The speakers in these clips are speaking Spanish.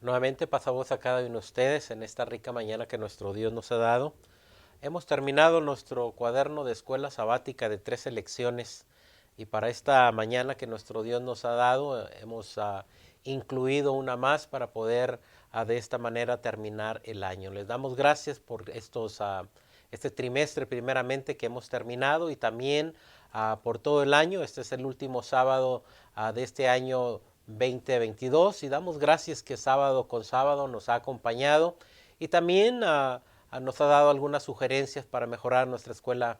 Nuevamente pasamos a cada uno de ustedes en esta rica mañana que nuestro Dios nos ha dado. Hemos terminado nuestro cuaderno de escuela sabática de 3 lecciones y para esta mañana que nuestro Dios nos ha dado hemos incluido una más para poder de esta manera terminar el año. Les damos gracias por este trimestre primeramente que hemos terminado y también por todo el año. Este es el último sábado de este año 2022 y damos gracias que sábado con sábado nos ha acompañado y también nos ha dado algunas sugerencias para mejorar nuestra escuela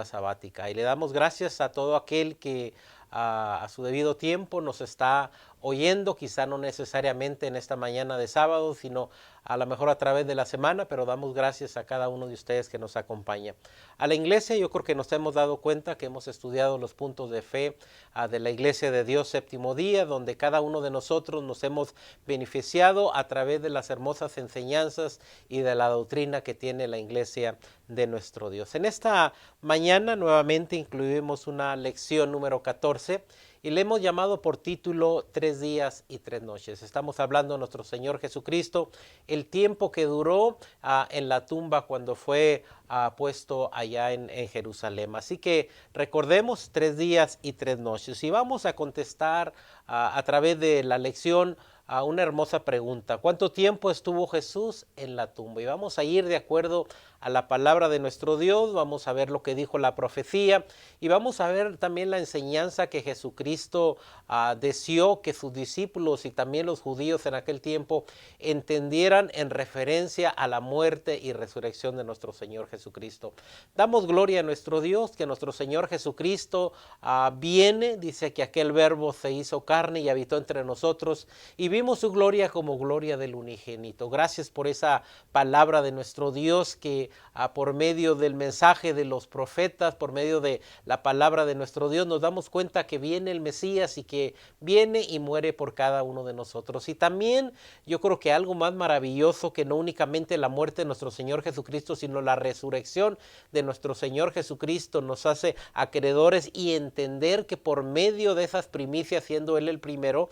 sabática. Y le damos gracias a todo aquel que a su debido tiempo nos está oyendo, quizá no necesariamente en esta mañana de sábado, sino a lo mejor a través de la semana, pero damos gracias a cada uno de ustedes que nos acompaña. A la iglesia yo creo que nos hemos dado cuenta que hemos estudiado los puntos de fe de la Iglesia de Dios Séptimo Día, donde cada uno de nosotros nos hemos beneficiado a través de las hermosas enseñanzas y de la doctrina que tiene la Iglesia de nuestro Dios. En esta mañana nuevamente incluimos una lección número 14 y le hemos llamado por título 3 días y 3 noches. Estamos hablando de nuestro Señor Jesucristo, el tiempo que duró en la tumba cuando fue puesto allá en Jerusalén. Así que recordemos 3 días y 3 noches y vamos a contestar a través de la lección a una hermosa pregunta. ¿Cuánto tiempo estuvo Jesús en la tumba? Y vamos a ir de acuerdo a la palabra de nuestro Dios, vamos a ver lo que dijo la profecía y vamos a ver también la enseñanza que Jesucristo deseó que sus discípulos y también los judíos en aquel tiempo entendieran en referencia a la muerte y resurrección de nuestro Señor Jesucristo. Damos gloria a nuestro Dios, que nuestro Señor Jesucristo viene, dice que aquel verbo se hizo carne y habitó entre nosotros y vimos su gloria como gloria del unigénito. Gracias por esa palabra de nuestro Dios que por medio del mensaje de los profetas, por medio de la palabra de nuestro Dios, nos damos cuenta que viene el Mesías y que viene y muere por cada uno de nosotros. Y también yo creo que algo más maravilloso que no únicamente la muerte de nuestro Señor Jesucristo, sino la resurrección de nuestro Señor Jesucristo nos hace acreedores y entender que por medio de esas primicias, siendo Él el primero,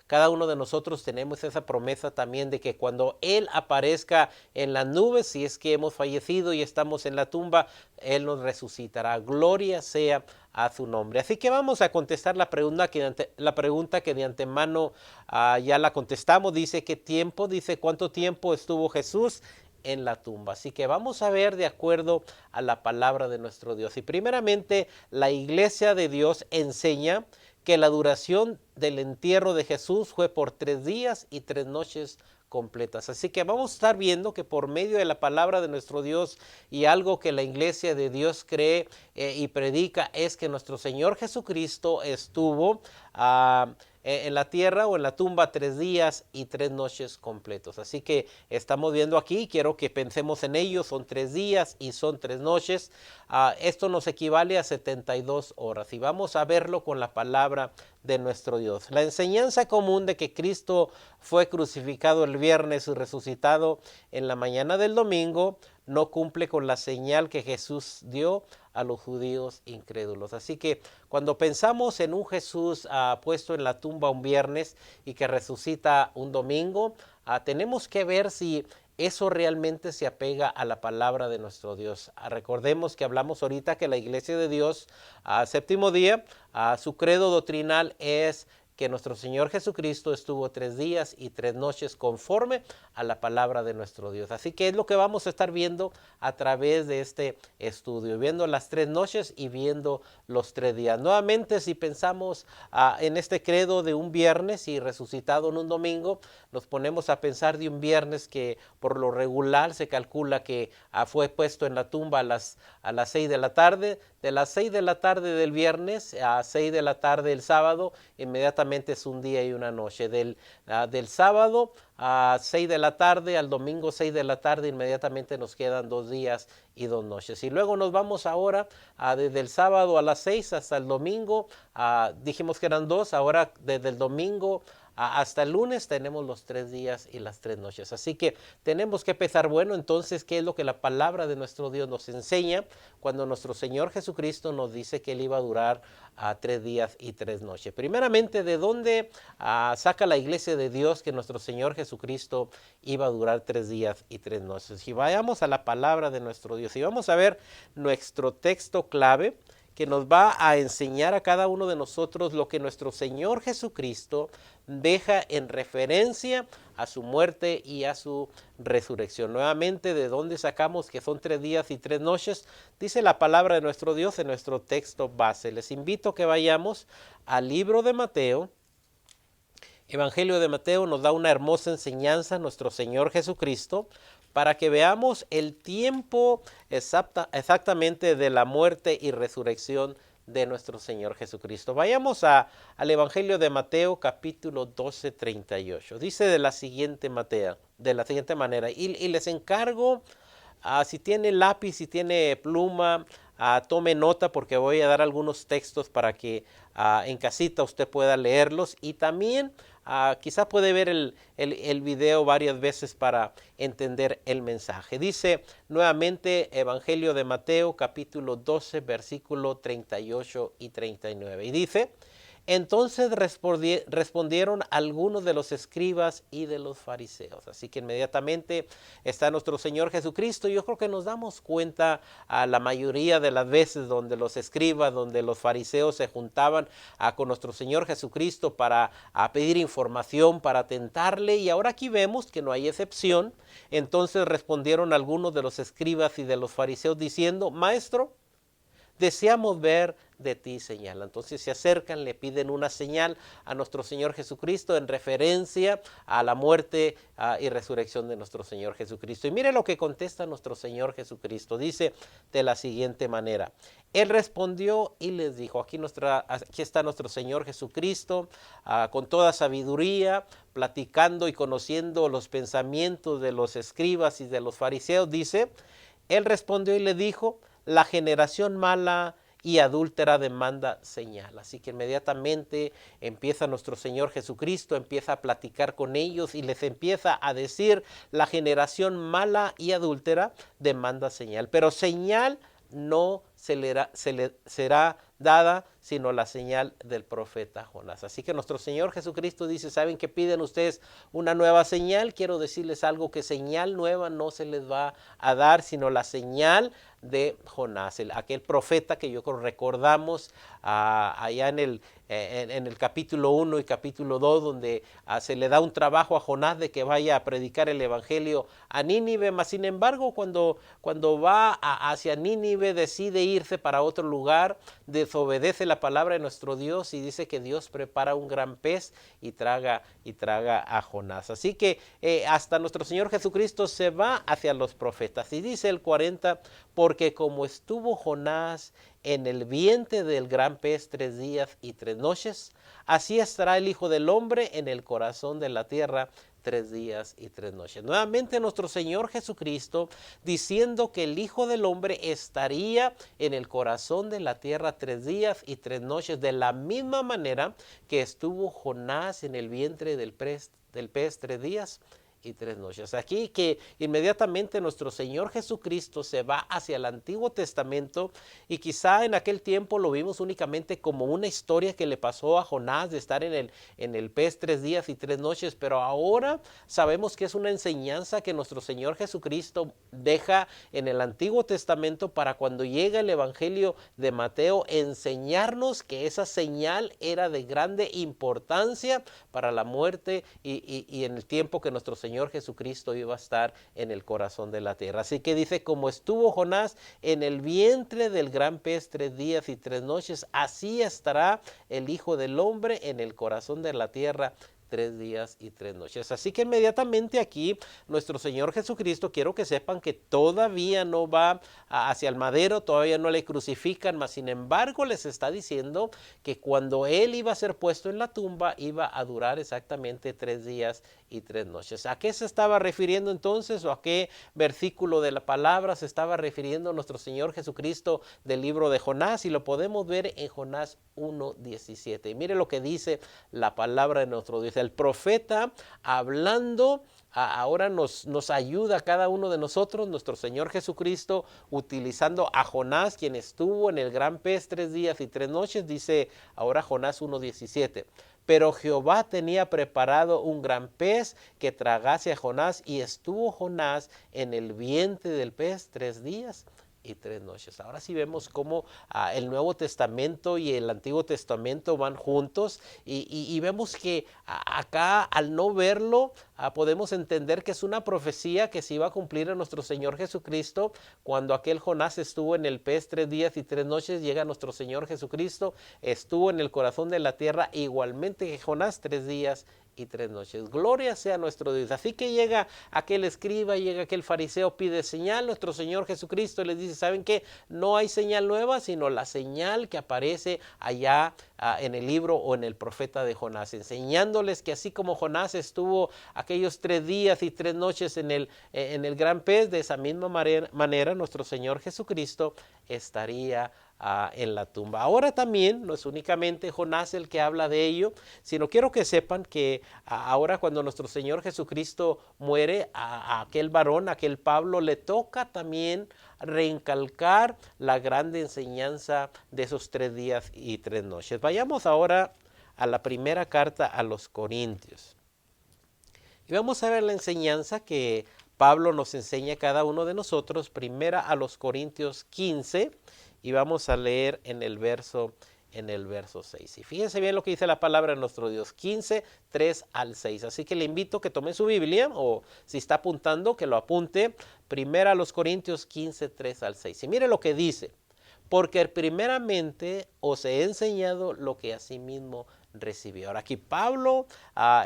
cada uno de nosotros tenemos esa promesa también de que cuando Él aparezca en las nubes, si es que hemos fallecido y estamos en la tumba, Él nos resucitará. Gloria sea a su nombre. Así que vamos a contestar la pregunta que de antemano ya la contestamos. Dice, ¿qué tiempo? Dice, ¿cuánto tiempo estuvo Jesús en la tumba? Así que vamos a ver de acuerdo a la palabra de nuestro Dios. Y primeramente, la iglesia de Dios enseña que la duración del entierro de Jesús fue por 3 días y 3 noches completas. Así que vamos a estar viendo que por medio de la palabra de nuestro Dios y algo que la iglesia de Dios cree y predica es que nuestro Señor Jesucristo estuvo en la tierra o en la tumba 3 días y 3 noches completos. Así que estamos viendo aquí, quiero que pensemos en ello, son 3 días y son 3 noches. Esto nos equivale a 72 horas y vamos a verlo con la palabra de nuestro Dios. La enseñanza común de que Cristo fue crucificado el viernes y resucitado en la mañana del domingo no cumple con la señal que Jesús dio a los judíos incrédulos. Así que cuando pensamos en un Jesús puesto en la tumba un viernes y que resucita un domingo, tenemos que ver si eso realmente se apega a la palabra de nuestro Dios. Recordemos que hablamos ahorita que la iglesia de Dios, séptimo día, su credo doctrinal es que nuestro Señor Jesucristo estuvo 3 días y 3 noches conforme a la palabra de nuestro Dios. Así que es lo que vamos a estar viendo a través de este estudio, viendo las 3 noches y viendo los 3 días. Nuevamente, si pensamos en este credo de un viernes y resucitado en un domingo, nos ponemos a pensar de un viernes que por lo regular se calcula que fue puesto en la tumba a las 6 de la tarde, de las 6 de la tarde del viernes a 6 de la tarde del sábado, inmediatamente es un día y una noche. Del sábado a 6 de la tarde al domingo 6 de la tarde, inmediatamente nos quedan 2 días y 2 noches. Y luego nos vamos ahora desde el sábado a las 6 hasta el domingo, dijimos que eran 2, ahora desde el domingo hasta el lunes tenemos los 3 días y las 3 noches. Así que tenemos que empezar bueno. Entonces, ¿qué es lo que la palabra de nuestro Dios nos enseña cuando nuestro Señor Jesucristo nos dice que Él iba a durar 3 días y 3 noches? Primeramente, ¿de dónde saca la iglesia de Dios que nuestro Señor Jesucristo iba a durar 3 días y 3 noches? Y vayamos a la palabra de nuestro Dios y vamos a ver nuestro texto clave que nos va a enseñar a cada uno de nosotros lo que nuestro Señor Jesucristo deja en referencia a su muerte y a su resurrección. Nuevamente, ¿de dónde sacamos que son 3 días y 3 noches? Dice la palabra de nuestro Dios en nuestro texto base. Les invito a que vayamos al libro de Mateo. Evangelio de Mateo nos da una hermosa enseñanza nuestro Señor Jesucristo para que veamos el tiempo exactamente de la muerte y resurrección de nuestro Señor Jesucristo. Vayamos al Evangelio de Mateo capítulo 12, 38. Dice de la siguiente manera, y les encargo, si tiene lápiz, si tiene pluma, tome nota porque voy a dar algunos textos para que en casita usted pueda leerlos y también quizá puede ver el video varias veces para entender el mensaje. Dice nuevamente Evangelio de Mateo capítulo 12 versículo 38 y 39 y dice: entonces respondieron algunos de los escribas y de los fariseos. Así que inmediatamente está nuestro Señor Jesucristo. Yo creo que nos damos cuenta a la mayoría de las veces donde los escribas, donde los fariseos se juntaban con nuestro Señor Jesucristo para pedir información, para tentarle. Y ahora aquí vemos que no hay excepción. Entonces respondieron algunos de los escribas y de los fariseos diciendo: Maestro, deseamos ver de ti señal. Entonces se acercan, le piden una señal a nuestro Señor Jesucristo en referencia a la muerte y resurrección de nuestro Señor Jesucristo. Y mire lo que contesta nuestro Señor Jesucristo. Dice de la siguiente manera: Él respondió y les dijo, aquí está nuestro Señor Jesucristo con toda sabiduría, platicando y conociendo los pensamientos de los escribas y de los fariseos. Dice, Él respondió y le dijo: la generación mala y adúltera demanda señal. Así que inmediatamente empieza nuestro Señor Jesucristo, empieza a platicar con ellos y les empieza a decir: la generación mala y adúltera demanda señal, pero señal no se le será dada sino la señal del profeta Jonás. Así que nuestro Señor Jesucristo dice: ¿saben que piden ustedes una nueva señal? Quiero decirles algo, que señal nueva no se les va a dar sino la señal de Jonás, aquel profeta que yo recordamos allá en el capítulo 1 y capítulo 2, donde se le da un trabajo a Jonás de que vaya a predicar el evangelio a Nínive. Mas sin embargo, cuando va hacia Nínive, decide irse para otro lugar, desobedece la palabra de nuestro Dios y dice que Dios prepara un gran pez y traga a Jonás. Así que hasta nuestro Señor Jesucristo se va hacia los profetas y dice el 40: porque como estuvo Jonás en el vientre del gran pez 3 días y 3 noches, así estará el Hijo del Hombre en el corazón de la tierra 3 días y 3 noches. Nuevamente nuestro Señor Jesucristo diciendo que el Hijo del Hombre estaría en el corazón de la tierra 3 días y 3 noches, de la misma manera que estuvo Jonás en el vientre del pez 3 días y 3 noches. Aquí que inmediatamente nuestro Señor Jesucristo se va hacia el Antiguo Testamento y quizá en aquel tiempo lo vimos únicamente como una historia que le pasó a Jonás de estar en el pez 3 días y 3 noches, pero ahora sabemos que es una enseñanza que nuestro Señor Jesucristo deja en el Antiguo Testamento para cuando llega el Evangelio de Mateo enseñarnos que esa señal era de grande importancia para la muerte y en el tiempo que nuestro Señor Jesucristo iba a estar en el corazón de la tierra. Así que dice: como estuvo Jonás en el vientre del gran pez 3 días y 3 noches, así estará el Hijo del Hombre en el corazón de la tierra 3 días y 3 noches. Así que inmediatamente aquí nuestro Señor Jesucristo, quiero que sepan que todavía no va hacia el madero, todavía no le crucifican, mas sin embargo les está diciendo que cuando Él iba a ser puesto en la tumba, iba a durar exactamente 3 días y 3 noches. ¿A qué se estaba refiriendo entonces, o a qué versículo de la palabra se estaba refiriendo nuestro Señor Jesucristo del libro de Jonás? Y lo podemos ver en Jonás 1:17. Y mire lo que dice la palabra de nuestro Dios. El profeta hablando ahora nos ayuda a cada uno de nosotros, nuestro Señor Jesucristo, utilizando a Jonás, quien estuvo en el gran pez 3 días y 3 noches, dice ahora Jonás 1:17. Pero Jehová tenía preparado un gran pez que tragase a Jonás, y estuvo Jonás en el vientre del pez 3 días y 3 noches. Ahora sí vemos cómo el Nuevo Testamento y el Antiguo Testamento van juntos, y vemos que acá, al no verlo, podemos entender que es una profecía que se iba a cumplir en nuestro Señor Jesucristo. Cuando aquel Jonás estuvo en el pez 3 días y 3 noches, llega nuestro Señor Jesucristo, estuvo en el corazón de la tierra igualmente que Jonás 3 días y 3 noches. Gloria sea nuestro Dios. Así que llega aquel escriba, llega aquel fariseo, pide señal. Nuestro Señor Jesucristo les dice, ¿saben qué? No hay señal nueva, sino la señal que aparece allá en el libro o en el profeta de Jonás, enseñándoles que así como Jonás estuvo aquellos 3 días y 3 noches en el gran pez, de esa misma manera nuestro Señor Jesucristo estaría en la tumba. Ahora también no es únicamente Jonás el que habla de ello, sino quiero que sepan que ahora, cuando nuestro Señor Jesucristo muere, a aquel varón, a aquel Pablo, le toca también recalcar la grande enseñanza de esos 3 días y 3 noches. Vayamos ahora a la primera carta a los Corintios. Y vamos a ver la enseñanza que Pablo nos enseña a cada uno de nosotros. Primera a los Corintios 15, y vamos a leer en el verso 6. Y fíjense bien lo que dice la palabra de nuestro Dios, 15, 3 al 6. Así que le invito a que tome su Biblia, o si está apuntando, que lo apunte. Primera a los Corintios 15, 3 al 6. Y mire lo que dice: porque primeramente os he enseñado lo que asimismo recibió. Ahora aquí Pablo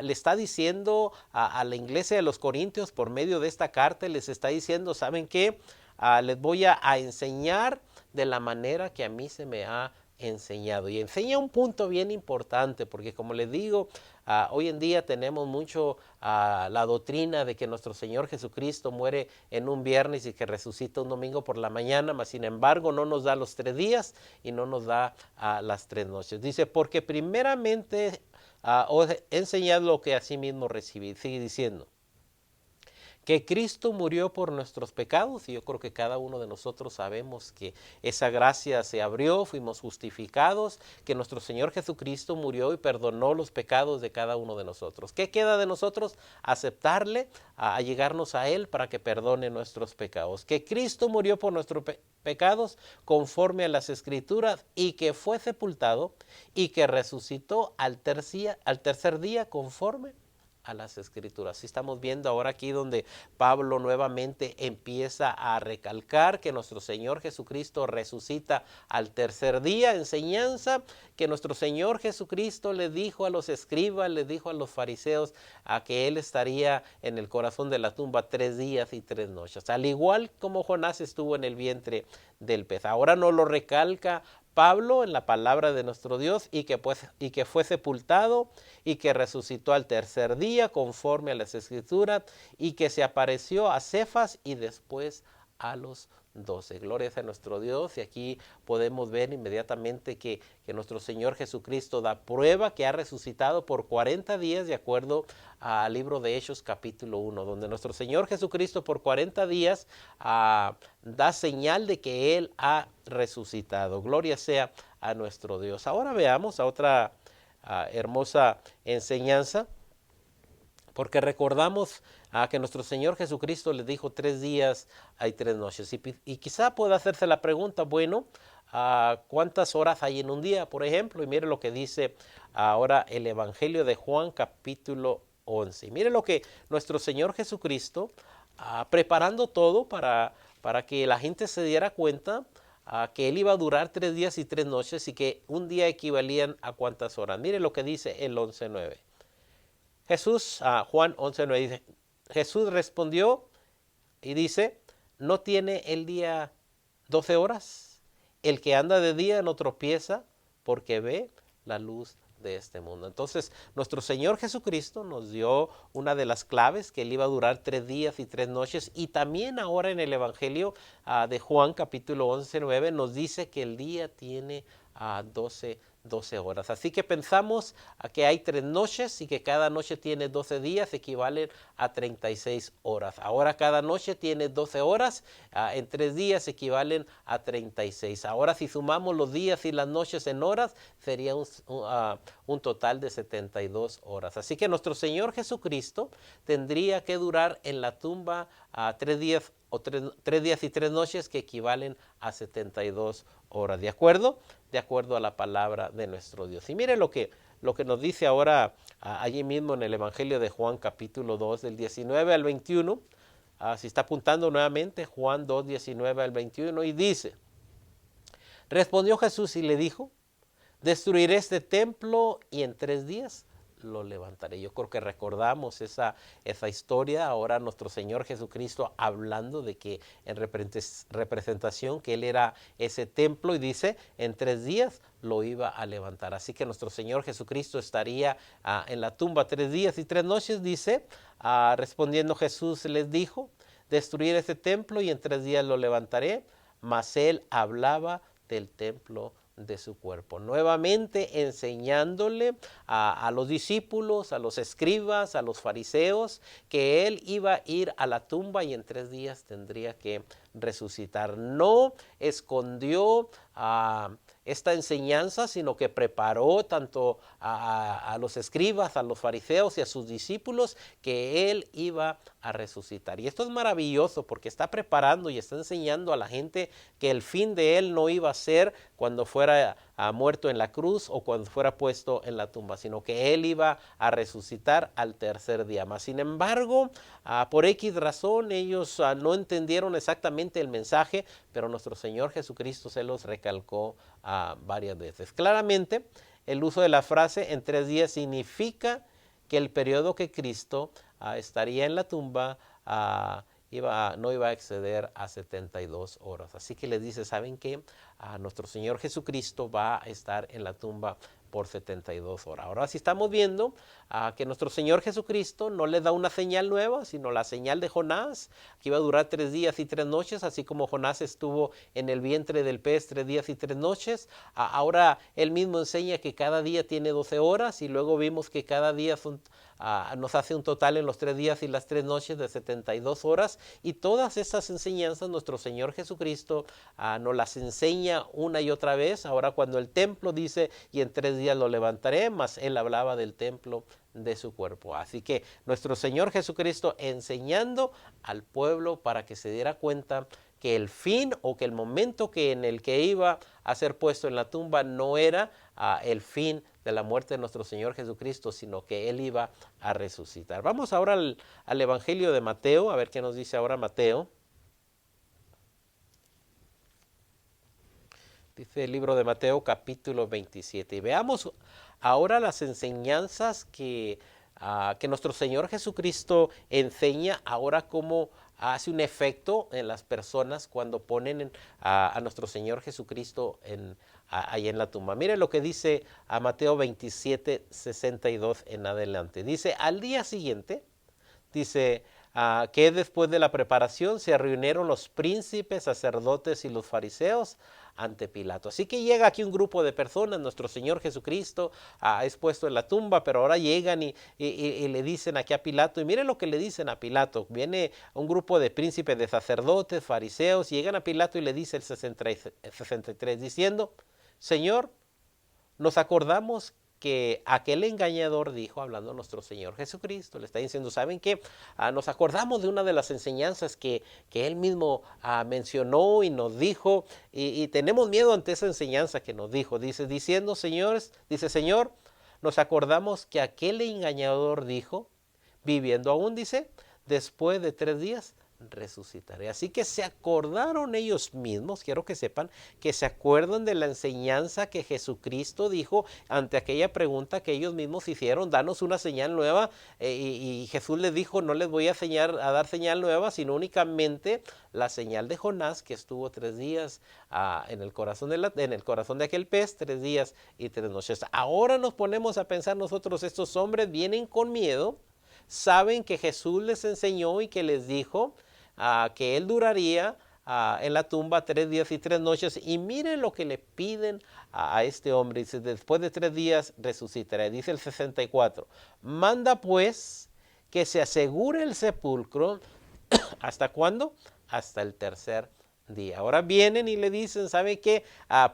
le está diciendo a la iglesia de los Corintios, por medio de esta carta, les está diciendo, ¿saben qué? Les voy a enseñar de la manera que a mí se me ha enseñado. Y enseña un punto bien importante, porque como les digo, hoy en día tenemos mucho la doctrina de que nuestro Señor Jesucristo muere en un viernes y que resucita un domingo por la mañana, mas sin embargo no nos da los 3 días y no nos da las 3 noches. Dice, porque primeramente os he enseñado lo que asimismo recibí. Sigue diciendo que Cristo murió por nuestros pecados, y yo creo que cada uno de nosotros sabemos que esa gracia se abrió, fuimos justificados, que nuestro Señor Jesucristo murió y perdonó los pecados de cada uno de nosotros. ¿Qué queda de nosotros? Aceptarle, llegarnos a Él para que perdone nuestros pecados. Que Cristo murió por nuestros pecados conforme a las Escrituras, y que fue sepultado y que resucitó al tercer día conforme a las Escrituras. Estamos viendo ahora aquí donde Pablo nuevamente empieza a recalcar que nuestro Señor Jesucristo resucita al tercer día. Enseñanza que nuestro Señor Jesucristo le dijo a los escribas, le dijo a los fariseos, a que Él estaría en el corazón de la tumba 3 días y 3 noches, al igual como Jonás estuvo en el vientre del pez. Ahora no lo recalca Pablo en la palabra de nuestro Dios, y que fue sepultado y que resucitó al tercer día conforme a las Escrituras, y que se apareció a Cefas y después a los 12. Gloria a nuestro Dios. Y aquí podemos ver inmediatamente que nuestro Señor Jesucristo da prueba que ha resucitado por 40 días, de acuerdo al libro de Hechos capítulo 1, donde nuestro Señor Jesucristo por 40 días da señal de que Él ha resucitado. Gloria sea a nuestro Dios. Ahora veamos a otra hermosa enseñanza, porque recordamos que nuestro Señor Jesucristo le dijo 3 días y 3 noches. Y quizá pueda hacerse la pregunta, bueno, ¿cuántas horas hay en un día, por ejemplo? Y mire lo que dice ahora el Evangelio de Juan capítulo 11. Y mire lo que nuestro Señor Jesucristo, preparando todo para que la gente se diera cuenta que Él iba a durar 3 días y 3 noches, y que un día equivalían a cuántas horas. Mire lo que dice el 11:9. Jesús, Juan 11:9 dice, Jesús respondió y dice, ¿no tiene el día 12 horas? El que anda de día no tropieza porque ve la luz de este mundo. Entonces, nuestro Señor Jesucristo nos dio una de las claves, que Él iba a durar 3 días y 3 noches, y también ahora en el Evangelio de Juan, capítulo 11:9, nos dice que el día tiene 12 horas. Así que pensamos que hay 3 noches y que cada noche tiene 12 días, equivalen a 36 horas. Ahora cada noche tiene 12 horas, en 3 días equivalen a 36. Ahora si sumamos los días y las noches en horas, sería un total de 72 horas. Así que nuestro Señor Jesucristo tendría que durar en la tumba 3 días o 3 días y 3 noches, que equivalen a 72 horas. ¿De acuerdo? De acuerdo a la palabra de nuestro Dios. Y mire lo que nos dice ahora allí mismo en el Evangelio de Juan, capítulo 2, del 19 al 21. Si está apuntando nuevamente, Juan 2, 19 al 21, y dice, respondió Jesús y le dijo, destruiré este templo y en 3 días lo levantaré. Yo creo que recordamos esa historia. Ahora nuestro Señor Jesucristo hablando de que en representación que Él era ese templo, y dice, en 3 días lo iba a levantar. Así que nuestro Señor Jesucristo estaría en la tumba 3 días y 3 noches, dice, respondiendo Jesús les dijo, destruir este templo y en 3 días lo levantaré. Mas Él hablaba del templo de su cuerpo, nuevamente enseñándole a los discípulos, a los escribas, a los fariseos, que Él iba a ir a la tumba y en 3 días tendría que resucitar. No escondió esta enseñanza, sino que preparó tanto a los escribas, a los fariseos y a sus discípulos, que Él iba a resucitar. Y esto es maravilloso porque está preparando y está enseñando a la gente que el fin de Él no iba a ser cuando fuera muerto en la cruz o cuando fuera puesto en la tumba, sino que Él iba a resucitar al tercer día. Mas, sin embargo, por X razón, ellos no entendieron exactamente el mensaje, pero nuestro Señor Jesucristo se los recalcó varias veces. Claramente, el uso de la frase en 3 días significa que el periodo que Cristo estaría en la tumba no iba a exceder a 72 horas. Así que les dice, ¿saben qué? Nuestro Señor Jesucristo va a estar en la tumba por 72 horas. Ahora sí estamos viendo que nuestro Señor Jesucristo no le da una señal nueva, sino la señal de Jonás, que iba a durar 3 días y 3 noches, así como Jonás estuvo en el vientre del pez 3 días y 3 noches. Ahora Él mismo enseña que cada día tiene 12 horas, y luego vimos que cada día nos hace un total en los 3 días y las 3 noches de 72 horas, y todas esas enseñanzas nuestro Señor Jesucristo nos las enseña una y otra vez. Ahora cuando el templo dice, y en 3 días lo levantaré, mas Él hablaba del templo de su cuerpo. Así que nuestro Señor Jesucristo enseñando al pueblo para que se diera cuenta que el fin o que el momento en el que iba a ser puesto en la tumba no era el fin de la muerte de nuestro Señor Jesucristo, sino que Él iba a resucitar. Vamos ahora al Evangelio de Mateo, a ver qué nos dice ahora Mateo. Dice el libro de Mateo, capítulo 27. Y veamos ahora las enseñanzas que nuestro Señor Jesucristo enseña, ahora cómo hace un efecto en las personas cuando ponen a nuestro Señor Jesucristo ahí en la tumba. Mire lo que dice a Mateo 27, 62 en adelante. Dice, al día siguiente, dice, que después de la preparación se reunieron los príncipes, sacerdotes y los fariseos ante Pilato. Así que llega aquí un grupo de personas, nuestro Señor Jesucristo es puesto en la tumba, pero ahora llegan y le dicen aquí a Pilato, y miren lo que le dicen a Pilato. Viene un grupo de príncipes, de sacerdotes, fariseos, llegan a Pilato y le dice el 63 diciendo, Señor, nos acordamos que aquel engañador dijo, hablando a nuestro Señor Jesucristo, le está diciendo, ¿saben qué? Nos acordamos de una de las enseñanzas que Él mismo mencionó y nos dijo, y tenemos miedo ante esa enseñanza que nos dijo. Dice, Señor, nos acordamos que aquel engañador dijo, viviendo aún, dice, después de 3 días resucitaré. Así que se acordaron ellos mismos, quiero que sepan, que se acuerdan de la enseñanza que Jesucristo dijo ante aquella pregunta que ellos mismos hicieron: danos una señal nueva, y Jesús les dijo: no les voy a dar señal nueva, sino únicamente la señal de Jonás, que estuvo 3 días en el corazón de aquel pez, 3 días y 3 noches. Ahora nos ponemos a pensar nosotros: estos hombres vienen con miedo, saben que Jesús les enseñó y que les dijo que él duraría en la tumba 3 días y 3 noches, y miren lo que le piden a este hombre. Dice: después de 3 días resucitará. Dice el 64: manda pues que se asegure el sepulcro. ¿Hasta cuándo? Hasta el tercer día. Ahora vienen y le dicen: ¿sabe qué?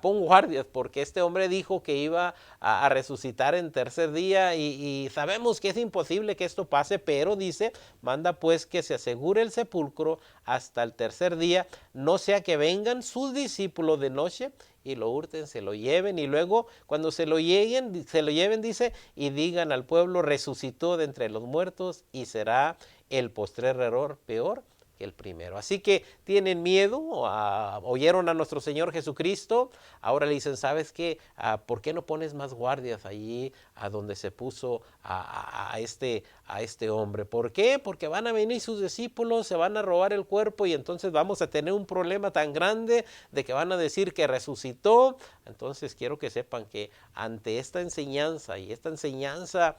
Pon guardias, porque este hombre dijo que iba a resucitar en tercer día, y sabemos que es imposible que esto pase, pero dice: manda pues que se asegure el sepulcro hasta el tercer día, no sea que vengan sus discípulos de noche y lo hurten, se lo lleven, y luego cuando se lo lleven, dice, y digan al pueblo: resucitó de entre los muertos, y será el postrer error peor que el primero. Así que tienen miedo, oyeron a nuestro Señor Jesucristo, ahora le dicen: ¿sabes qué? ¿Por qué no pones más guardias allí a donde se puso a este hombre? ¿Por qué? Porque van a venir sus discípulos, se van a robar el cuerpo, y entonces vamos a tener un problema tan grande de que van a decir que resucitó. Entonces quiero que sepan que ante esta enseñanza, y esta enseñanza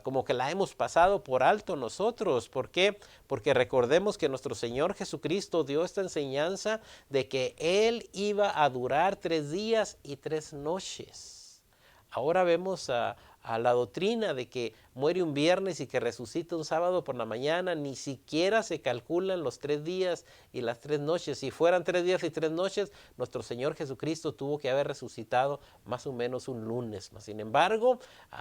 como que la hemos pasado por alto nosotros. ¿Por qué? Porque recordemos que nuestro Señor Jesucristo dio esta enseñanza de que Él iba a durar 3 días y 3 noches. Ahora vemos a la doctrina de que muere un viernes y que resucita un sábado por la mañana. Ni siquiera se calculan los 3 días y las 3 noches. Si fueran 3 días y 3 noches, nuestro Señor Jesucristo tuvo que haber resucitado más o menos un lunes. Sin embargo,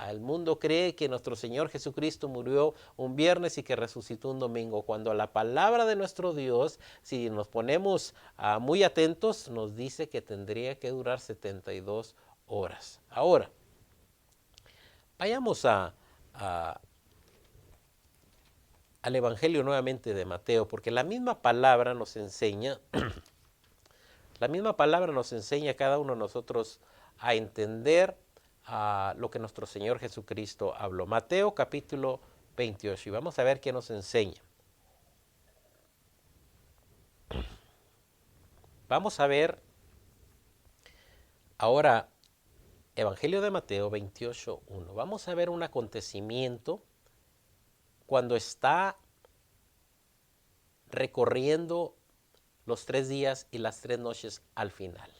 el mundo cree que nuestro Señor Jesucristo murió un viernes y que resucitó un domingo, cuando la palabra de nuestro Dios, si nos ponemos muy atentos, nos dice que tendría que durar 72 horas. Ahora, vayamos al Evangelio nuevamente de Mateo, porque la misma palabra nos enseña, a cada uno de nosotros a entender lo que nuestro Señor Jesucristo habló. Mateo capítulo 28, y vamos a ver qué nos enseña. Vamos a ver ahora Evangelio de Mateo 28:1. Vamos a ver un acontecimiento cuando está recorriendo los 3 días y las 3 noches al final.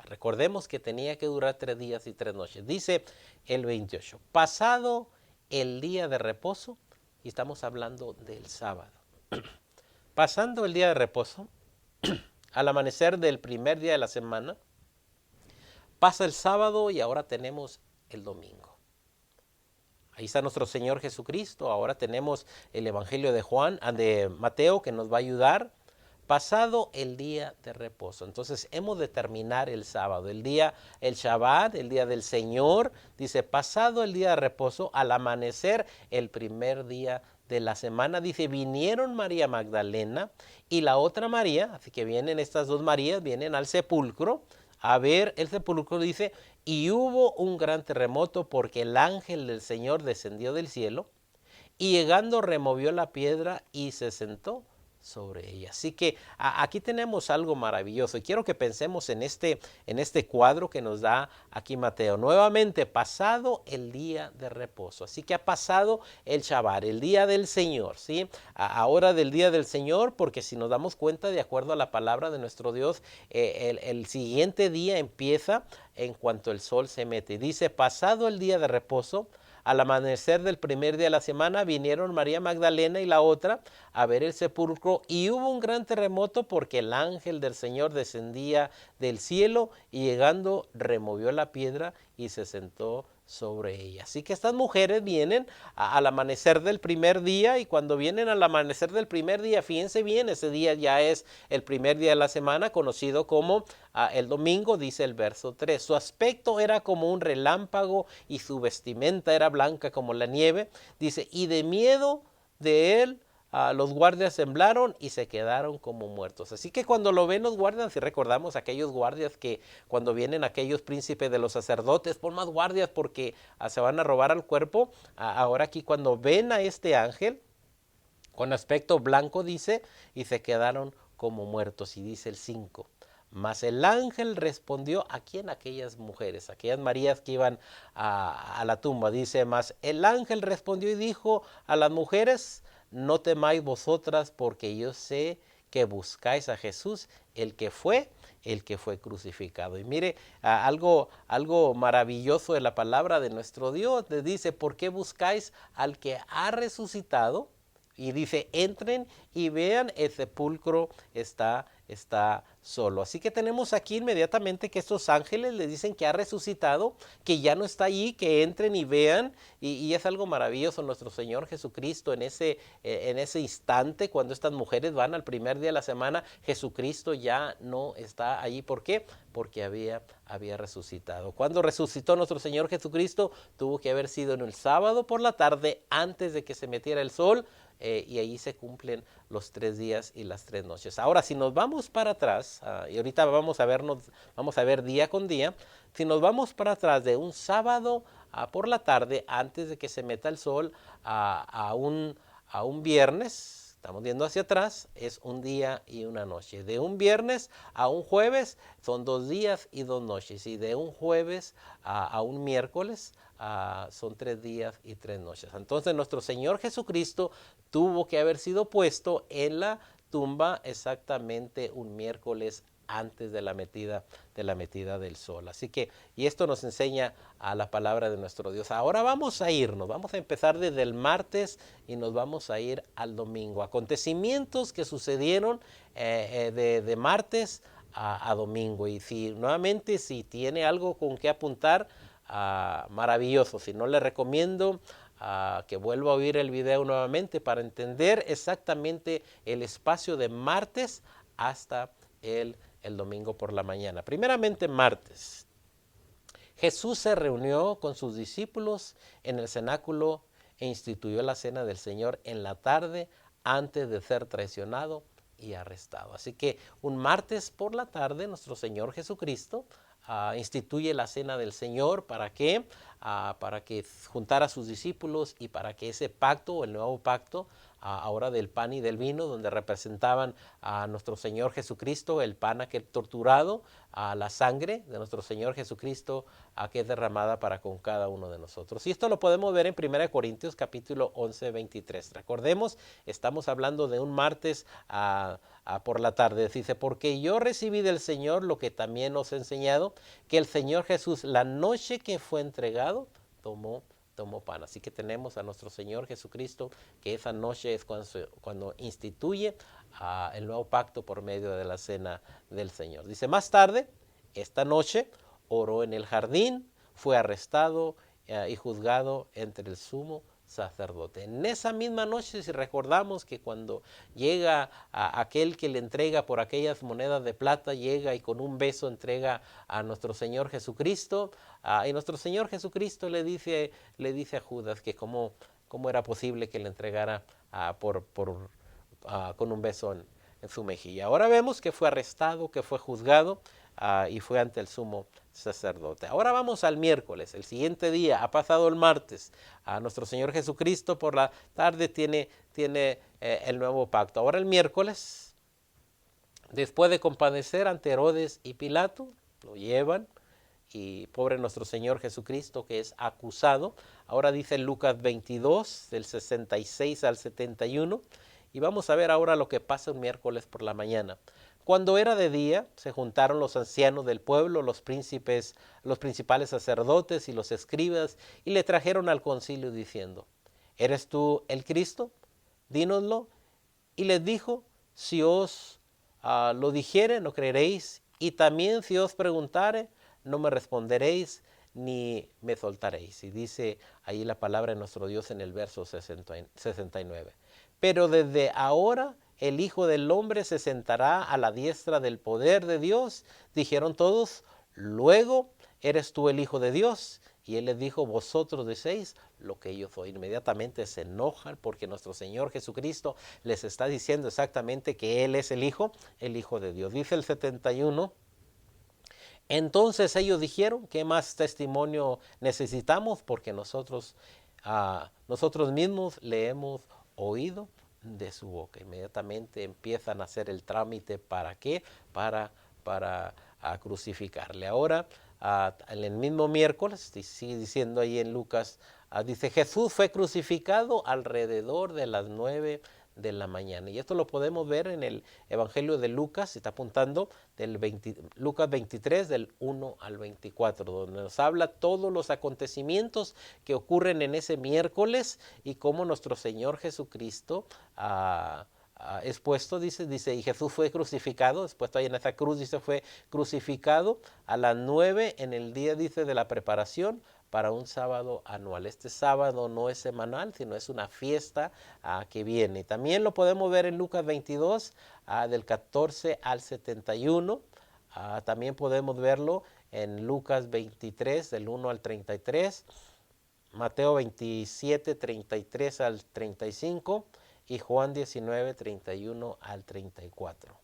Recordemos que tenía que durar 3 días y 3 noches. Dice el 28: pasado el día de reposo, y estamos hablando del sábado. Pasando el día de reposo, al amanecer del primer día de la semana, pasa el sábado y ahora tenemos el domingo. Ahí está nuestro Señor Jesucristo. Ahora tenemos el Evangelio de Mateo, que nos va a ayudar. Pasado el día de reposo. Entonces hemos de terminar el sábado, el Shabbat, el día del Señor. Dice: pasado el día de reposo, al amanecer el primer día de la semana. Dice: vinieron María Magdalena y la otra María. Así que vienen estas dos Marías, vienen al sepulcro a ver el sepulcro. Dice: y hubo un gran terremoto, porque el ángel del Señor descendió del cielo, y llegando removió la piedra y se sentó sobre ella. Así que aquí tenemos algo maravilloso, y quiero que pensemos en este cuadro que nos da aquí Mateo. Nuevamente, pasado el día de reposo. Así que ha pasado el Shabbat, el día del Señor, ¿sí? Ahora del día del Señor, porque si nos damos cuenta, de acuerdo a la palabra de nuestro Dios, el siguiente día empieza en cuanto el sol se mete. Dice: pasado el día de reposo, al amanecer del primer día de la semana, vinieron María Magdalena y la otra a ver el sepulcro, y hubo un gran terremoto, porque el ángel del Señor descendía del cielo, y llegando removió la piedra y se sentó sobre ella. Así que estas mujeres vienen al amanecer del primer día, y cuando vienen al amanecer del primer día, fíjense bien, ese día ya es el primer día de la semana, conocido como el domingo. Dice el verso 3: su aspecto era como un relámpago, y su vestimenta era blanca como la nieve. Dice: y de miedo de él los guardias temblaron y se quedaron como muertos. Así que cuando lo ven los guardias, si recordamos aquellos guardias que cuando vienen aquellos príncipes de los sacerdotes, pon más guardias porque se van a robar al cuerpo. Ahora aquí cuando ven a este ángel con aspecto blanco, dice, y se quedaron como muertos. Y dice el 5. Mas el ángel respondió, ¿a quién? Aquellas mujeres, aquellas Marías que iban a la tumba. Dice, mas el ángel respondió y dijo a las mujeres, no temáis vosotras, porque yo sé que buscáis a Jesús, el que fue crucificado. Y mire, algo maravilloso de la palabra de nuestro Dios. Le dice, ¿por qué buscáis al que ha resucitado? Y dice, entren y vean, el sepulcro está solo. Así que tenemos aquí inmediatamente que estos ángeles le dicen que ha resucitado, que ya no está allí, que entren y vean. Y es algo maravilloso nuestro Señor Jesucristo en ese instante, cuando estas mujeres van al primer día de la semana, Jesucristo ya no está allí. ¿Por qué? Porque había resucitado. Cuando resucitó nuestro Señor Jesucristo, tuvo que haber sido en el sábado por la tarde, antes de que se metiera el sol. Y ahí se cumplen los 3 días y las 3 noches. Ahora, si nos vamos para atrás, y ahorita vamos a ver día con día, si nos vamos para atrás de un sábado por la tarde, antes de que se meta el sol, a un viernes, estamos viendo hacia atrás, es un día y una noche. De un viernes a un jueves son 2 días y 2 noches. Y de un jueves a un miércoles son 3 días y 3 noches. Entonces nuestro Señor Jesucristo tuvo que haber sido puesto en la tumba exactamente un miércoles antes de la metida del sol. Así que, y esto nos enseña a la palabra de nuestro Dios. Ahora vamos a empezar desde el martes y nos vamos a ir al domingo. Acontecimientos que sucedieron de martes a domingo. Y nuevamente, si tiene algo con que apuntar, maravilloso. Si no, le recomiendo que vuelva a oír el video nuevamente para entender exactamente el espacio de martes hasta el domingo por la mañana. Primeramente, martes. Jesús se reunió con sus discípulos en el cenáculo e instituyó la cena del Señor en la tarde antes de ser traicionado y arrestado. Así que un martes por la tarde nuestro Señor Jesucristo instituye la cena del Señor. ¿Para qué? Para que juntara a sus discípulos y para que ese pacto, el nuevo pacto, ahora del pan y del vino, donde representaban a nuestro Señor Jesucristo, el pan aquel torturado, a la sangre de nuestro Señor Jesucristo, que es derramada para con cada uno de nosotros. Y esto lo podemos ver en 1 Corintios capítulo 11, 23. Recordemos, estamos hablando de un martes por la tarde. Dice, porque yo recibí del Señor lo que también os he enseñado, que el Señor Jesús, la noche que fue entregado, tomó pan. Así que tenemos a nuestro Señor Jesucristo, que esa noche es cuando instituye el nuevo pacto por medio de la cena del Señor. Dice, más tarde, esta noche, oró en el jardín, fue arrestado y juzgado entre el sumo sacerdote. En esa misma noche, si recordamos que cuando llega aquel que le entrega por aquellas monedas de plata, llega y con un beso entrega a nuestro Señor Jesucristo, y nuestro Señor Jesucristo le dice a Judas que cómo era posible que le entregara con un beso en su mejilla. Ahora vemos que fue arrestado, que fue juzgado y fue ante el sumo sacerdote. Ahora vamos al miércoles, el siguiente día. Ha pasado el martes. Nuestro Señor Jesucristo por la tarde tiene el nuevo pacto. Ahora el miércoles, después de compadecer ante Herodes y Pilato, lo llevan. Y pobre nuestro Señor Jesucristo, que es acusado. Ahora dice Lucas 22, del 66 al 71. Y vamos a ver ahora lo que pasa un miércoles por la mañana. Cuando era de día, se juntaron los ancianos del pueblo, los principales sacerdotes y los escribas, y le trajeron al concilio diciendo, ¿eres tú el Cristo? Dínoslo. Y les dijo, si os lo dijere, no creeréis, y también si os preguntare, no me responderéis, ni me soltaréis. Y dice ahí la palabra de nuestro Dios en el verso 69. Pero desde ahora el Hijo del Hombre se sentará a la diestra del poder de Dios. Dijeron todos, luego, ¿eres tú el Hijo de Dios? Y él les dijo, vosotros decéis lo que yo soy. Inmediatamente se enojan porque nuestro Señor Jesucristo les está diciendo exactamente que Él es el Hijo de Dios. Dice el 71. Entonces ellos dijeron, ¿qué más testimonio necesitamos? Porque nosotros mismos le hemos oído de su boca. Inmediatamente empiezan a hacer el trámite. ¿Para qué? Para crucificarle. Ahora, en el mismo miércoles, sigue diciendo ahí en Lucas, dice, Jesús fue crucificado alrededor de las 9 de la mañana. Y esto lo podemos ver en el Evangelio de Lucas, se está apuntando, Lucas 23, del 1 al 24, donde nos habla todos los acontecimientos que ocurren en ese miércoles y cómo nuestro Señor Jesucristo expuesto, dice, y Jesús fue crucificado, expuesto ahí en esa cruz, dice, fue crucificado a las 9 en el día, dice, de la preparación para un sábado anual. Este sábado no es semanal, sino es una fiesta que viene. También lo podemos ver en Lucas 22, del 14 al 71. También podemos verlo en Lucas 23, del 1 al 33. Mateo 27, 33 al 35 y Juan 19, 31 al 34.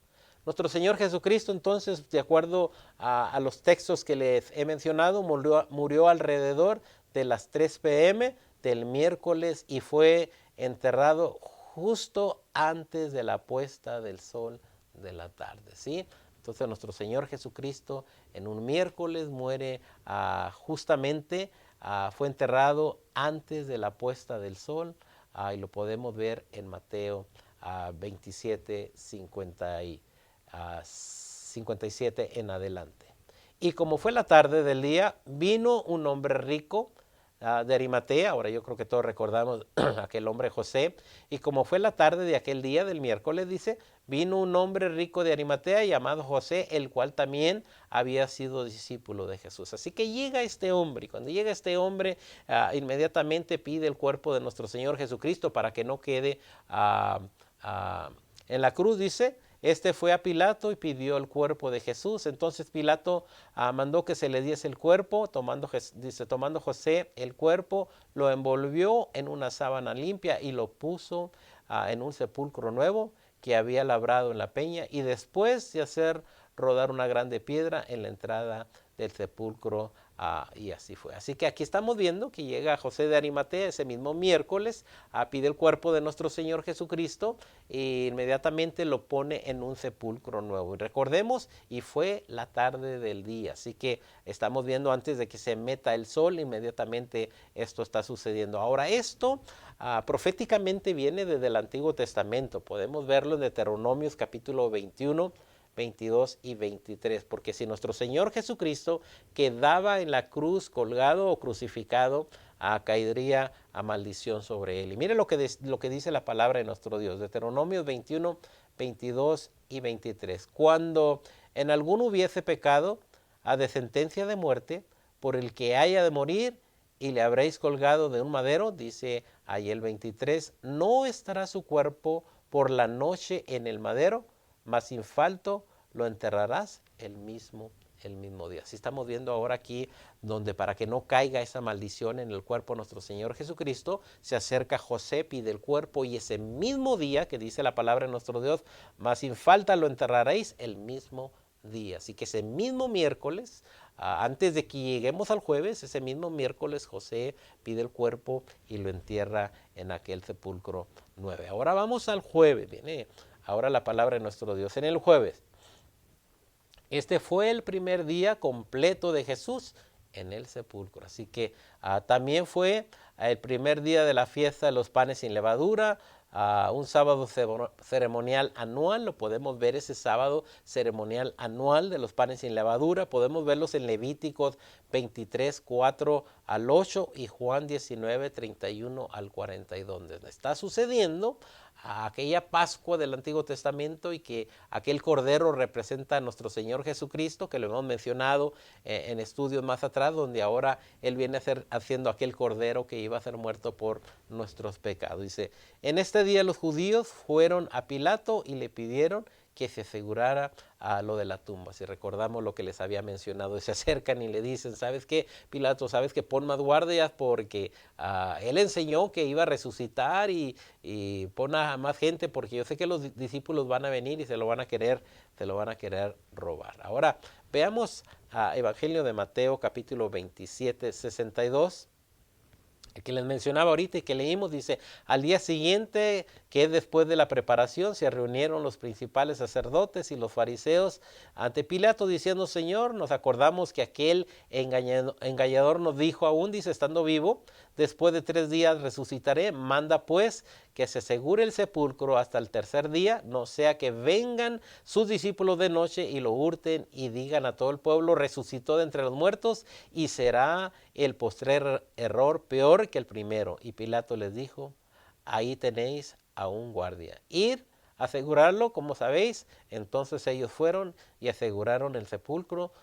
Nuestro Señor Jesucristo, entonces, de acuerdo a los textos que les he mencionado, murió alrededor de las 3 p.m. del miércoles y fue enterrado justo antes de la puesta del sol de la tarde, ¿sí? Entonces nuestro Señor Jesucristo en un miércoles muere justamente, fue enterrado antes de la puesta del sol, y lo podemos ver en Mateo 27, 57 en adelante. Y como fue la tarde del día, vino un hombre rico de Arimatea. Ahora yo creo que todos recordamos aquel hombre José. Y como fue la tarde de aquel día del miércoles, dice, vino un hombre rico de Arimatea llamado José, el cual también había sido discípulo de Jesús. Así que llega este hombre, y cuando llega este hombre, inmediatamente pide el cuerpo de nuestro Señor Jesucristo para que no quede en la cruz, dice. Este fue a Pilato y pidió el cuerpo de Jesús. Entonces Pilato mandó que se le diese el cuerpo. Tomando José el cuerpo, lo envolvió en una sábana limpia y lo puso en un sepulcro nuevo que había labrado en la peña, y después de hacer rodar una grande piedra en la entrada del sepulcro, y así fue. Así que aquí estamos viendo que llega José de Arimatea ese mismo miércoles, pide el cuerpo de nuestro Señor Jesucristo e inmediatamente lo pone en un sepulcro nuevo. Y recordemos, y fue la tarde del día, así que estamos viendo antes de que se meta el sol, inmediatamente esto está sucediendo. Ahora esto proféticamente viene desde el Antiguo Testamento. Podemos verlo en Deuteronomios capítulo 21, 22 y 23, porque si nuestro Señor Jesucristo quedaba en la cruz colgado o crucificado, caería a maldición sobre él. Y mire lo que dice la palabra de nuestro Dios, Deuteronomios 21, 22 y 23. Cuando en alguno hubiese pecado, de sentencia de muerte, por el que haya de morir, y le habréis colgado de un madero, dice ahí el 23, no estará su cuerpo por la noche en el madero, mas sin falto lo enterrarás el mismo día. Así estamos viendo ahora aquí, donde para que no caiga esa maldición en el cuerpo de nuestro Señor Jesucristo, se acerca José, pide el cuerpo, y ese mismo día que dice la palabra de nuestro Dios, mas sin falta lo enterraréis el mismo día. Así que ese mismo miércoles, antes de que lleguemos al jueves, ese mismo miércoles José pide el cuerpo y lo entierra en aquel sepulcro nuevo. Ahora vamos al jueves, viene ahora la palabra de nuestro Dios. En el jueves, este fue el primer día completo de Jesús en el sepulcro. Así que también fue el primer día de la fiesta de los panes sin levadura, un sábado ceremonial anual. Lo podemos ver ese sábado ceremonial anual de los panes sin levadura. Podemos verlos en Levíticos 23, 4 al 8 y Juan 19, 31 al 42, donde está sucediendo aquella Pascua del Antiguo Testamento, y que aquel cordero representa a nuestro Señor Jesucristo, que lo hemos mencionado en estudios más atrás, donde ahora Él viene haciendo aquel cordero que iba a ser muerto por nuestros pecados. Dice, en este día los judíos fueron a Pilato y le pidieron que se asegurara lo de la tumba. Si recordamos lo que les había mencionado, se acercan y le dicen, ¿sabes qué, Pilato? ¿Sabes que pon más guardias porque él enseñó que iba a resucitar y pon a más gente porque yo sé que los discípulos van a venir y se lo van a querer robar? Ahora veamos Evangelio de Mateo capítulo 27, 62. El que les mencionaba ahorita y que leímos, dice, al día siguiente, que después de la preparación, se reunieron los principales sacerdotes y los fariseos ante Pilato diciendo, Señor, nos acordamos que aquel engañador nos dijo aún, dice, estando vivo, después de 3 días resucitaré, manda pues que se asegure el sepulcro hasta el tercer día, no sea que vengan sus discípulos de noche y lo hurten y digan a todo el pueblo, resucitó de entre los muertos, y será el postrer error peor que el primero. Y Pilato les dijo, ahí tenéis a un guardia, ir a asegurarlo, como sabéis. Entonces ellos fueron y aseguraron el sepulcro,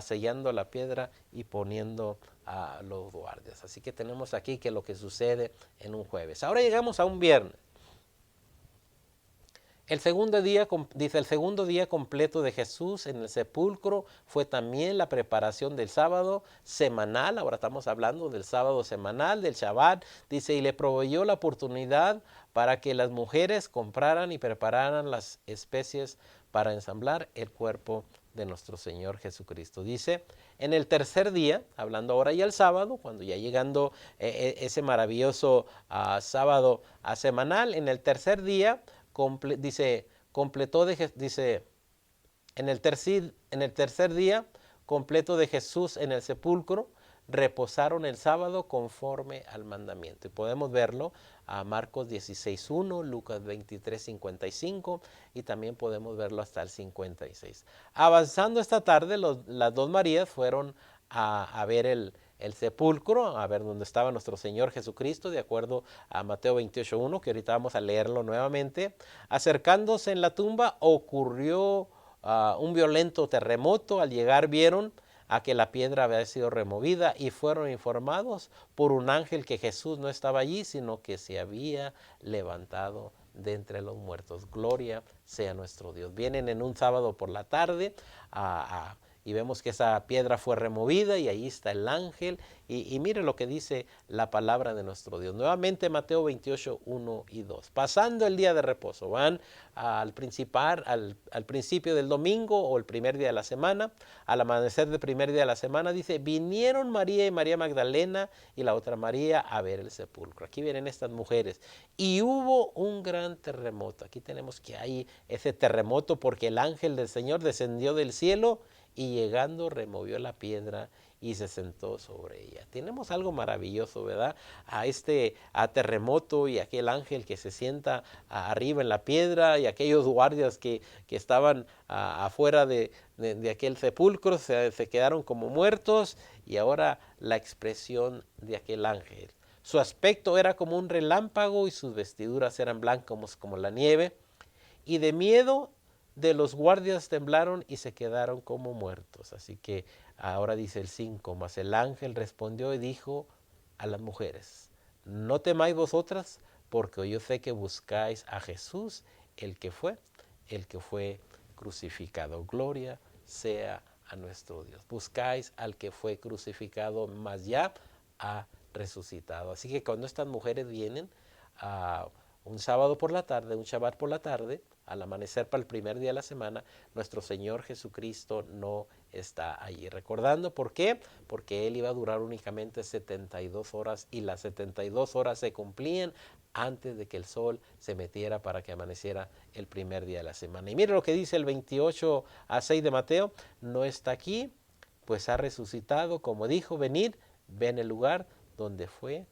sellando la piedra y poniendo a los guardias. Así que tenemos aquí que lo que sucede en un jueves. Ahora llegamos a un viernes. El segundo día, dice, el segundo día completo de Jesús en el sepulcro fue también la preparación del sábado semanal. Ahora estamos hablando del sábado semanal, del Shabbat. Dice, y le proveyó la oportunidad para que las mujeres compraran y prepararan las especies para ensamblar el cuerpo de nuestro Señor Jesucristo. Dice, en el tercer día, hablando ahora ya el sábado, cuando ya llegando ese maravilloso sábado semanal, en el tercer día, dice, completó dice, en el tercer día, completo de Jesús en el sepulcro, reposaron el sábado conforme al mandamiento. Y podemos verlo a Marcos 16:1, Lucas 23:55 y también podemos verlo hasta el 56. Avanzando esta tarde, las dos Marías fueron a ver el sepulcro, a ver dónde estaba nuestro Señor Jesucristo, de acuerdo a Mateo 28:1, que ahorita vamos a leerlo nuevamente. Acercándose en la tumba ocurrió un violento terremoto. Al llegar vieron a que la piedra había sido removida y fueron informados por un ángel que Jesús no estaba allí, sino que se había levantado de entre los muertos. Gloria sea nuestro Dios. Vienen en un sábado por la tarde y vemos que esa piedra fue removida y ahí está el ángel. Y mire lo que dice la palabra de nuestro Dios. Nuevamente Mateo 28:1 y 2. Pasando el día de reposo, van al principio del domingo o el primer día de la semana, al amanecer del primer día de la semana, dice, vinieron María y María Magdalena y la otra María a ver el sepulcro. Aquí vienen estas mujeres. Y hubo un gran terremoto. Aquí tenemos que hay ese terremoto porque el ángel del Señor descendió del cielo y llegando removió la piedra y se sentó sobre ella. Tenemos algo maravilloso, ¿verdad? A terremoto y aquel ángel que se sienta arriba en la piedra y aquellos guardias que estaban afuera de aquel sepulcro se quedaron como muertos, y ahora la expresión de aquel ángel. Su aspecto era como un relámpago y sus vestiduras eran blancas como la nieve, y de miedo de los guardias temblaron y se quedaron como muertos. Así que ahora dice el 5, mas el ángel respondió y dijo a las mujeres, no temáis vosotras, porque yo sé que buscáis a Jesús, el que fue crucificado. Gloria sea a nuestro Dios. Buscáis al que fue crucificado, mas ya ha resucitado. Así que cuando estas mujeres vienen a un sábado por la tarde, un Shabbat por la tarde, al amanecer para el primer día de la semana, nuestro Señor Jesucristo no está allí. Recordando, ¿por qué? Porque Él iba a durar únicamente 72 horas y las 72 horas se cumplían antes de que el sol se metiera para que amaneciera el primer día de la semana. Y mire lo que dice el 28:6 de Mateo, no está aquí, pues ha resucitado, como dijo, venid, ven el lugar donde fue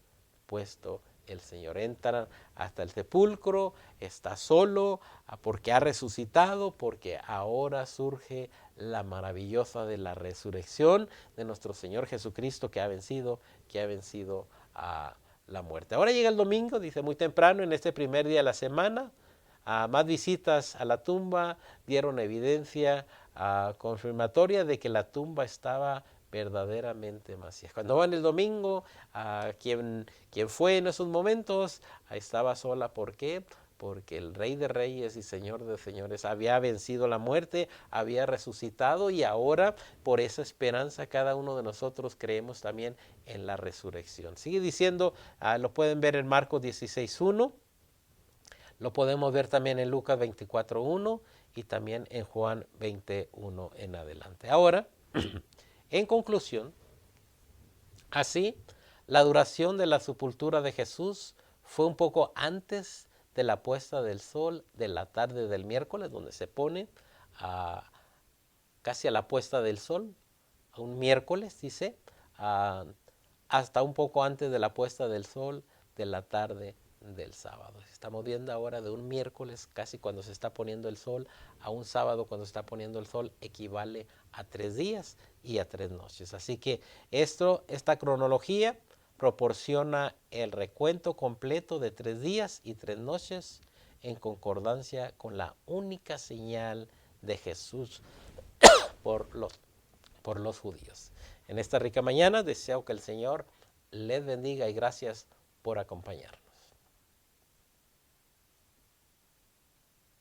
puesto el Señor. Entra hasta el sepulcro, está solo, porque ha resucitado, porque ahora surge la de la resurrección de nuestro Señor Jesucristo, que ha vencido a la muerte. Ahora llega el domingo, dice muy temprano, en este primer día de la semana, más visitas a la tumba dieron evidencia confirmatoria de que la tumba estaba verdaderamente vacía. Cuando van el domingo, quien fue en esos momentos estaba sola. ¿Por qué? porque el Rey de Reyes y Señor de Señores había vencido la muerte, había resucitado, y ahora por esa esperanza cada uno de nosotros creemos también en la resurrección. Sigue diciendo, lo pueden ver en Marcos 16:1, lo podemos ver también en Lucas 24:1 y también en Juan 20:1 en adelante. Ahora, en conclusión, así, la duración de la sepultura de Jesús fue un poco antes de la puesta del sol de la tarde del miércoles, donde se pone casi a la puesta del sol, a un miércoles, dice, hasta un poco antes de la puesta del sol de la tarde del sábado. Estamos viendo ahora de un miércoles, casi cuando se está poniendo el sol, a un sábado cuando se está poniendo el sol, equivale a 3 días y a 3 noches. Así que esta cronología proporciona el recuento completo de 3 días y 3 noches en concordancia con la única señal de Jesús por los judíos. En esta rica mañana deseo que el Señor les bendiga y gracias por acompañarnos.